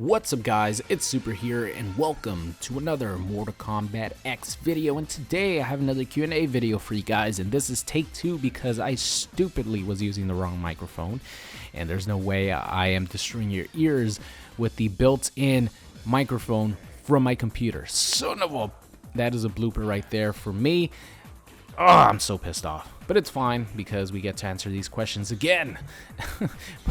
What's up guys, it's Super here and welcome to another Mortal Kombat X video, and today I have another Q&A video for you guys, and this is take 2 because I stupidly was using the wrong microphone and there's no way I am destroying your ears with the built-in microphone from my computer. Son of a... That is a blooper right there for me. Oh, I'm so pissed off, but it's fine because we get to answer these questions again.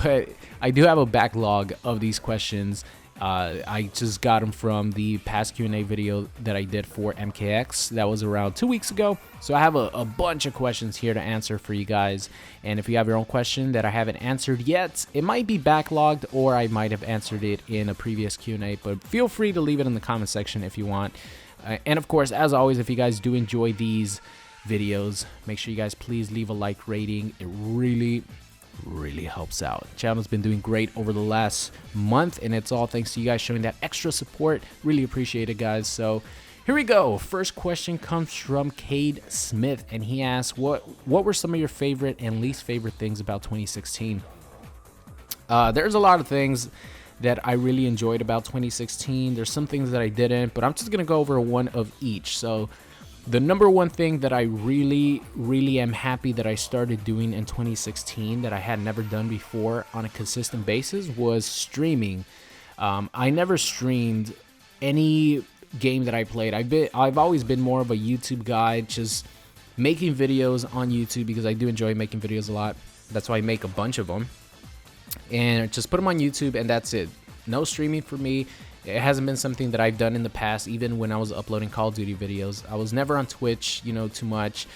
But I do have a backlog of these questions. I just got them from the past Q&A video that I did for MKX. That was around 2 weeks ago. So I have a bunch of questions here to answer for you guys. And if you have your own question that I haven't answered yet, it might be backlogged or I might have answered it in a previous Q&A. But feel free to leave it in the comment section if you want. And of course, as always, if you guys do enjoy these videos, make sure you guys please leave a like rating. It really helps out. The channel's been doing great over the last month, and it's all thanks to you guys showing that extra support. Really appreciate it, guys. So here we go. First question comes from Cade Smith, and he asks, what were some of your favorite and least favorite things about 2016? There's a lot of things that I really enjoyed about 2016. There's some things that I didn't, but I'm just gonna go over one of each. So the number one thing that I really am happy that I started doing in 2016 that I had never done before on a consistent basis was streaming. I never streamed any game that I played. I've always been more of a YouTube guy, just making videos on YouTube because I do enjoy making videos a lot. That's why I make a bunch of them. And just put them on YouTube and that's it. No streaming for me. It hasn't been something that I've done in the past, even when I was uploading Call of Duty videos. I was never on Twitch, you know, too much.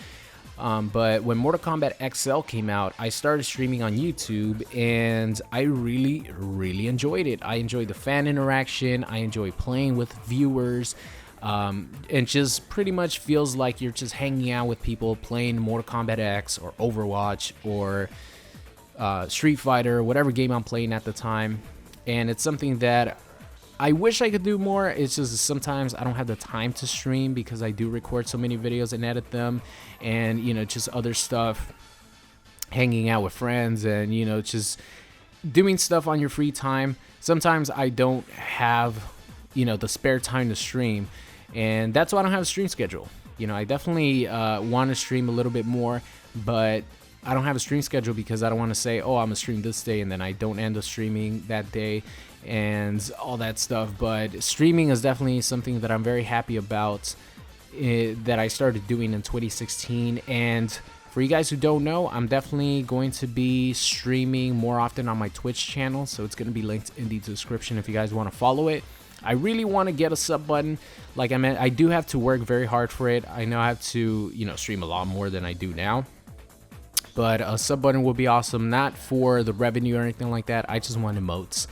But when Mortal Kombat XL came out, I started streaming on YouTube, and I really enjoyed it. I enjoyed the fan interaction. I enjoy playing with viewers. And just pretty much feels like you're just hanging out with people playing Mortal Kombat X or Overwatch or Street Fighter, whatever game I'm playing at the time. And it's something that I wish I could do more. It's just sometimes I don't have the time to stream because I do record so many videos and edit them, and you know, just other stuff, hanging out with friends, and you know, just doing stuff on your free time. Sometimes I don't have, you know, the spare time to stream, and that's why I don't have a stream schedule. You know, I definitely want to stream a little bit more, but I don't have a stream schedule because I don't want to say, oh, I'm gonna stream this day and then I don't end up streaming that day and all that stuff. But streaming is definitely something that I'm very happy about, that I started doing in 2016. And for you guys who don't know, I'm definitely going to be streaming more often on my Twitch channel, so it's going to be linked in the description if you guys want to follow it. I really want to get a sub button. Like I meant, I do have to work very hard for it. I know I have to, you know, stream a lot more than I do now. But a sub button would be awesome, not for the revenue or anything like that. I just want emotes.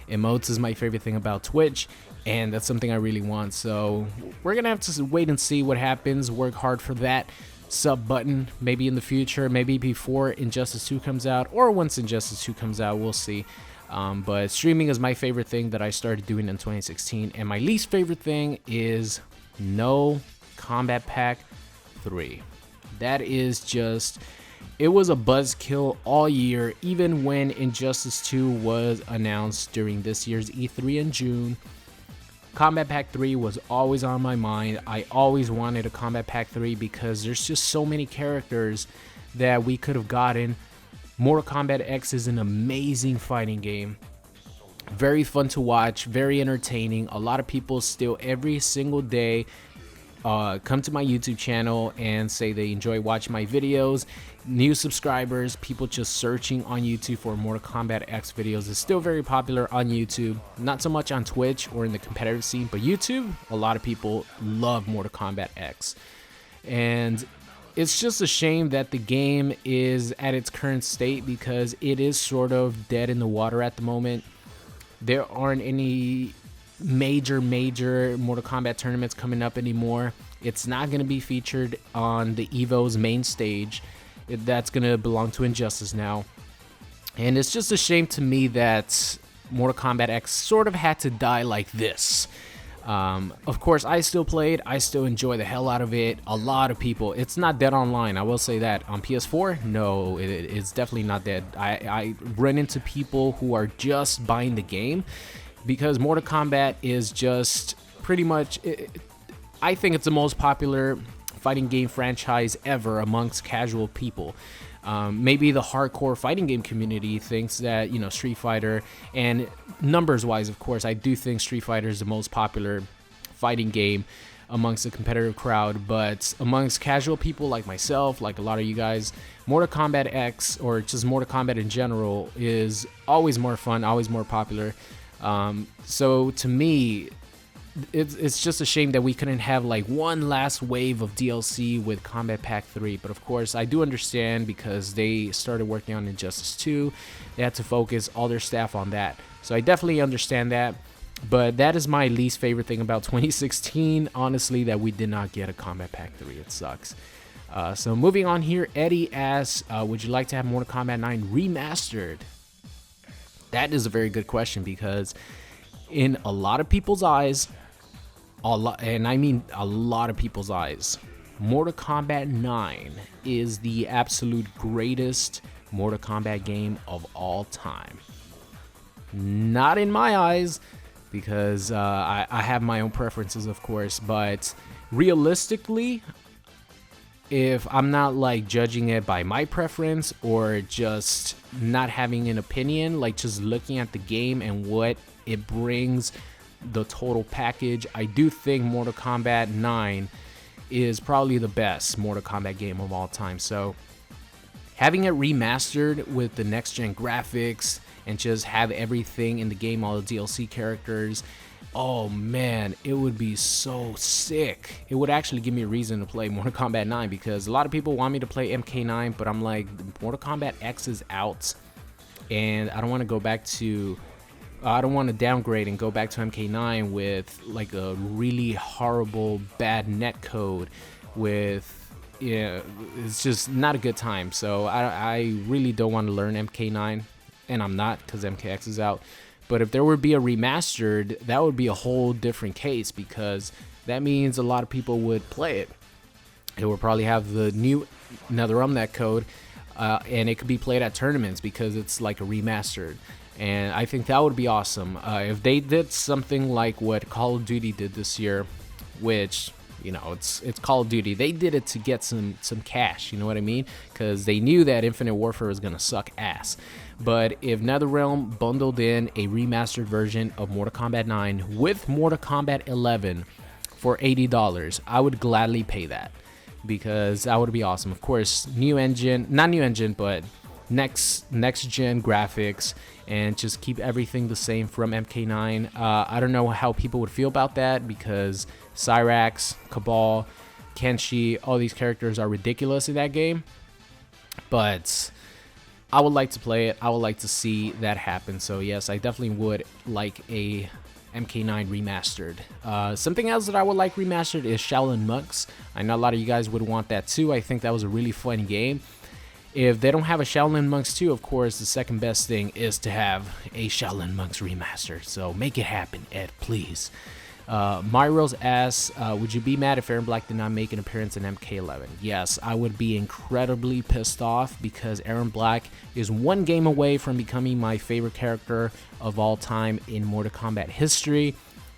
Emotes is my favorite thing about Twitch, and that's something I really want. So we're gonna have to wait and see what happens. Work hard for that sub button, maybe in the future, maybe before Injustice 2 comes out, or once Injustice 2 comes out, we'll see. But streaming is my favorite thing that I started doing in 2016, and my least favorite thing is no Kombat Pack 3. That is just... It was a buzzkill all year, even when Injustice 2 was announced during this year's E3 in June. Kombat Pack 3 was always on my mind. I always wanted a Kombat Pack 3 because there's just so many characters that we could have gotten. Mortal Kombat X is an amazing fighting game. Very fun to watch, very entertaining. A lot of people still every single day come to my YouTube channel and say they enjoy watching my videos. New subscribers, people just searching on YouTube for Mortal Kombat X videos is still very popular on YouTube. Not so much on Twitch or in the competitive scene, but YouTube, a lot of people love Mortal Kombat X. And it's just a shame that the game is at its current state because it is sort of dead in the water at the moment. There aren't any major Mortal Kombat tournaments coming up anymore. It's not going to be featured on the EVO's main stage. That's going to belong to Injustice now. And it's just a shame to me that Mortal Kombat X sort of had to die like this. Of course, I still played. I still enjoy the hell out of it. A lot of people. It's not dead online, I will say that. On PS4, no, it's definitely not dead. I run into people who are just buying the game because Mortal Kombat is just pretty much, I think it's the most popular fighting game franchise ever amongst casual people. Maybe the hardcore fighting game community thinks that, you know, Street Fighter, and numbers wise, of course, I do think Street Fighter is the most popular fighting game amongst the competitive crowd, but amongst casual people like myself, like a lot of you guys, Mortal Kombat X, or just Mortal Kombat in general, is always more fun, always more popular. So to me, it's just a shame that we couldn't have like one last wave of DLC with Kombat Pack 3, but of course I do understand, because they started working on Injustice 2, they had to focus all their staff on that, so I definitely understand that. But that is my least favorite thing about 2016, honestly, that we did not get a Kombat Pack 3. It sucks. So moving on here, Eddie asks, would you like to have Mortal Kombat 9 remastered? That is a very good question, because in a lot of people's eyes, and I mean a lot of people's eyes, Mortal Kombat 9 is the absolute greatest Mortal Kombat game of all time. Not in my eyes, because I have my own preferences, of course, but realistically, if I'm not like judging it by my preference or just not having an opinion, like just looking at the game and what it brings, the total package, I do think Mortal Kombat 9 is probably the best Mortal Kombat game of all time. So having it remastered with the next gen graphics and just have everything in the game, all the DLC characters, oh man, it would be so sick. It would actually give me a reason to play Mortal Kombat 9, because a lot of people want me to play MK9, but I'm like, Mortal Kombat X is out, and I don't want to go back to, I don't want to downgrade and go back to MK9 with like a really horrible bad netcode with, yeah, it's just not a good time. So I really don't want to learn MK9, and I'm not, because MKX is out. But if there would be a remastered, that would be a whole different case, because that means a lot of people would play it. It would probably have the new NetherRealm netcode, and it could be played at tournaments because it's like a remastered. And I think that would be awesome. If they did something like what Call of Duty did this year, which, you know, it's Call of Duty. They did it to get some cash, you know what I mean? Because they knew that Infinite Warfare was going to suck ass. But if NetherRealm bundled in a remastered version of Mortal Kombat 9 with Mortal Kombat 11 for $80, I would gladly pay that, because that would be awesome. Of course, new engine, not new engine, but next gen graphics, and just keep everything the same from MK9. I don't know how people would feel about that, because Cyrax, Cabal, Kenshi, all these characters are ridiculous in that game, but I would like to play it. I would like to see that happen. So yes, I definitely would like a MK9 remastered. Something else that I would like remastered is Shaolin Monks. I know a lot of you guys would want that too. I think that was a really fun game. If they don't have a Shaolin Monks 2, of course, the second best thing is to have a Shaolin Monks remastered. So make it happen, Ed, please. Myros asks, would you be mad if Aaron Black did not make an appearance in MK11? Yes, I would be incredibly pissed off, because Aaron Black is one game away from becoming my favorite character of all time in Mortal Kombat history.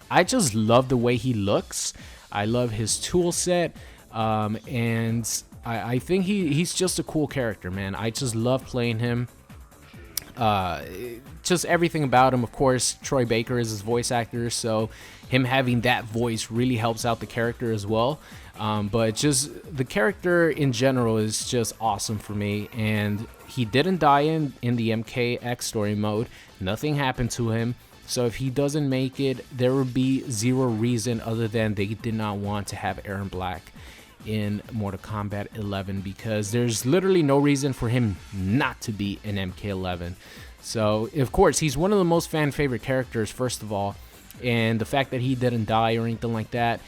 I just love the way he looks. I love his tool set, and I think he's just a cool character, man. I just love playing him. Just everything about him. Of course, Troy Baker is his voice actor, so him having that voice really helps out the character as well. But just the character in general is just awesome for me, and he didn't die in the MKX story mode. Nothing happened to him, so if he doesn't make it, there would be zero reason other than they did not want to have Aaron Black in Mortal Kombat 11, because there's literally no reason for him not to be in MK11. So of course, he's one of the most fan favorite characters, first of all, and the fact that he didn't die or anything like that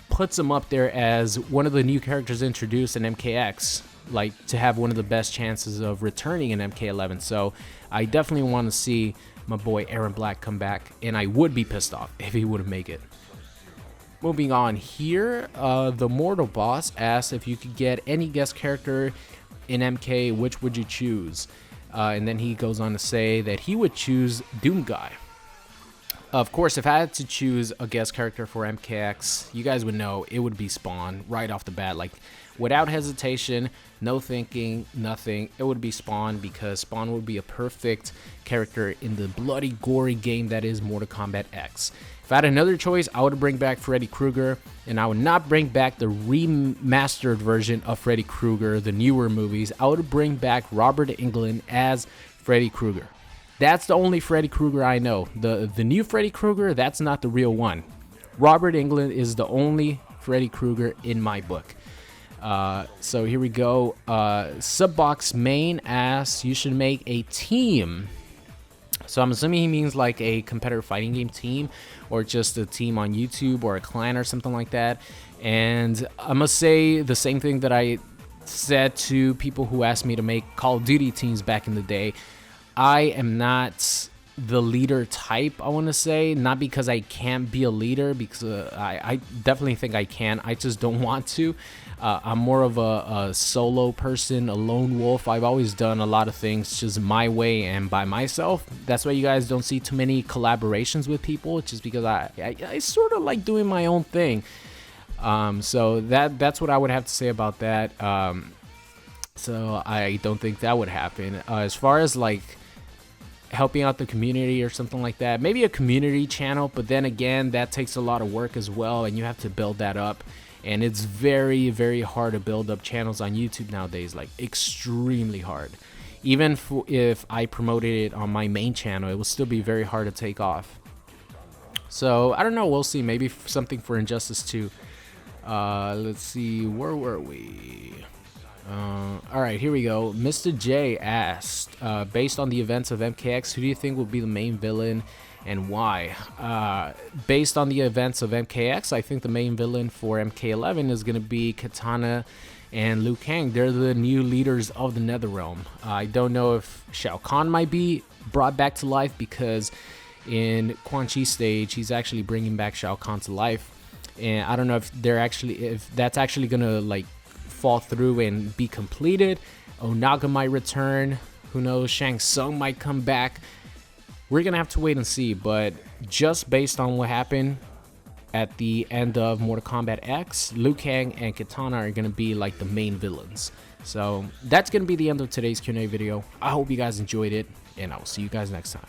puts him up there as one of the new characters introduced in MKX, like to have one of the best chances of returning in MK11. So I definitely want to see my boy Aaron Black come back, and I would be pissed off if he wouldn't make it. Moving on here, the Mortal Boss asks if you could get any guest character in MK, which would you choose? And then he goes on to say that he would choose Doom Guy. Of course, if I had to choose a guest character for MKX, you guys would know it would be Spawn right off the bat. Like, without hesitation, no thinking, nothing, it would be Spawn, because Spawn would be a perfect character in the bloody, gory game that is Mortal Kombat X. If I had another choice, I would bring back Freddy Krueger, and I would not bring back the remastered version of Freddy Krueger, the newer movies. I would bring back Robert Englund as Freddy Krueger. That's the only Freddy Krueger I know. The new Freddy Krueger, that's not the real one. Robert Englund is the only Freddy Krueger in my book. So here we go. Subbox main asks, you should make a team. So I'm assuming he means like a competitive fighting game team, or just a team on YouTube, or a clan or something like that. And I must say the same thing that I said to people who asked me to make Call of Duty teams back in the day. I am not the leader type, I want to say. Not because I can't be a leader, because I definitely think I can. I just don't want to. I'm more of a solo person, a lone wolf. I've always done a lot of things just my way and by myself. That's why you guys don't see too many collaborations with people, just because I sort of like doing my own thing. So that's what I would have to say about that. So I don't think that would happen. As far as like helping out the community or something like that, maybe a community channel, but then again, that takes a lot of work as well, and you have to build that up. And it's very, very hard to build up channels on YouTube nowadays, like extremely hard. Even if I promoted it on my main channel, it will still be very hard to take off. So I don't know, we'll see. Maybe something for Injustice 2. Let's see, where were we? All right, here we go. Mr. J asked, based on the events of MKX, who do you think will be the main villain and why? Based on the events of MKX, I think the main villain for MK11 is going to be Kitana and Liu Kang. They're the new leaders of the Netherrealm. I don't know if Shao Kahn might be brought back to life, because in Quan Chi stage, he's actually bringing back Shao Kahn to life. And I don't know if that's actually going to like fall through and be completed. Onaga might return. Who knows? Shang Tsung might come back. We're gonna have to wait and see, but just based on what happened at the end of Mortal Kombat X, Liu Kang and Kitana are gonna be like the main villains. So that's gonna be the end of today's Q&A video. I hope you guys enjoyed it, and I will see you guys next time.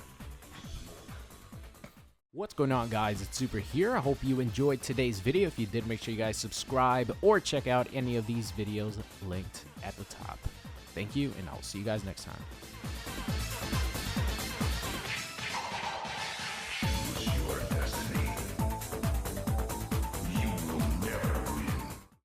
What's going on, guys? It's Super here. I hope you enjoyed today's video. If you did, make sure you guys subscribe or check out any of these videos linked at the top. Thank you, and I'll see you guys next time.